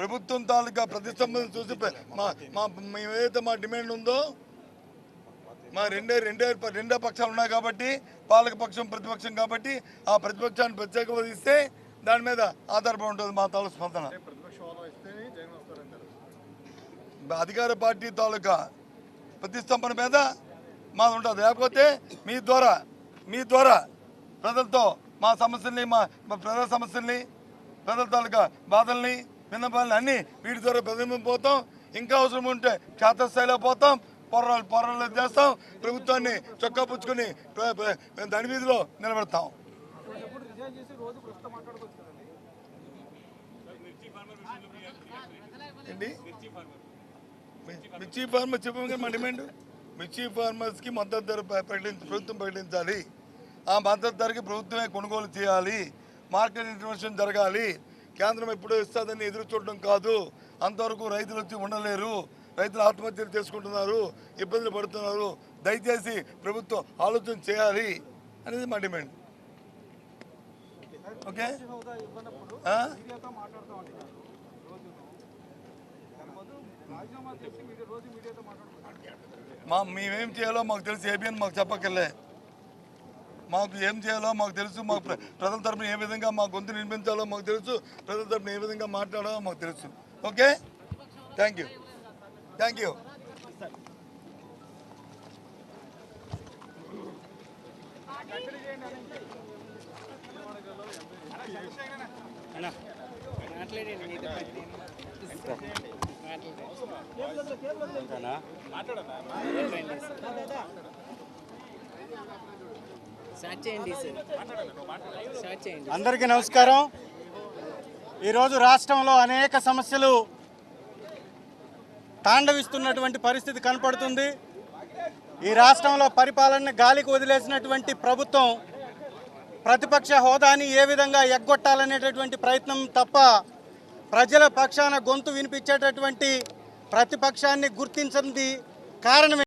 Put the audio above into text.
ప్రభుత్వం తాలూకా ప్రతిష్టంభన చూసి ఏదైతే మా డిమాండ్ ఉందో మా రెండో పక్షాలు ఉన్నాయి కాబట్టి పాలక పక్షం ప్రతిపక్షం కాబట్టి ఆ ప్రతిపక్షాన్ని ప్రత్యేక హోదా ఇస్తే దాని మీద ఆధారపడి ఉంటుంది మా తాలూకు స్పందన. అధికార పార్టీ తాలూకా ప్రతిష్టంభన మీద మాది ఉంటుంది. లేకపోతే మీ ద్వారా ప్రజలతో మా సమస్యల్ని మా ప్రజల సమస్యల్ని ప్రజల తాలూకా బాధల్ని విన్నపాలని అన్నీ వీటి ద్వారా ప్రతిబింబిపోతాం. ఇంకా అవసరం ఉంటే క్షేత్రస్థాయిలో పోతాం, పోరాటాలు చేస్తాం, ప్రభుత్వాన్ని చొక్కా పుచ్చుకొని దాని వీధిలో నిలబెడతాం. మిర్చి ఫార్మర్స్ చెప్పాము మా డిమాండ్ మిర్చి ఫార్మర్స్కి మద్దతు ధర ప్రభుత్వం ప్రకటించాలి. ఆ మద్దతు ధరకి ప్రభుత్వమే కొనుగోలు చేయాలి. మార్కెట్ ఇంటర్వెన్షన్ జరగాలి. కేంద్రం ఎప్పుడో ఇస్తుందని ఎదురు చూడడం కాదు. అంతవరకు రైతులు వచ్చి ఉండలేరు. రైతులు ఆత్మహత్యలు చేసుకుంటున్నారు, ఇబ్బందులు పడుతున్నారు. దయచేసి ప్రభుత్వం ఆలోచన చేయాలి అనేది మా డిమాండ్. ఓకే, మేమేం చేయాలో మాకు తెలుసు. ఏబిఎన్ మాకు చెప్పక్కర్లే. మాకు ఏం చేయాలో మాకు తెలుసు. మాకు ప్రజల తరపున ఏ విధంగా మా గొంతు వినిపించాలో మాకు తెలుసు. ప్రజల తరపున ఏ విధంగా మాట్లాడాలో మాకు తెలుసు. Okay, thank you. అందరికీ నమస్కారం. ఈరోజు రాష్ట్రంలో అనేక సమస్యలు తాండవిస్తున్నటువంటి పరిస్థితి కనపడుతుంది. ఈ రాష్ట్రంలో పరిపాలనని గాలికి వదిలేసినటువంటి ప్రభుత్వం ప్రతిపక్ష హోదాని ఏ విధంగా ఎగ్గొట్టాలనేటటువంటి ప్రయత్నం తప్ప ప్రజల పక్షాన గొంతు వినిపించేటటువంటి ప్రతిపక్షాన్ని గుర్తించింది కారణం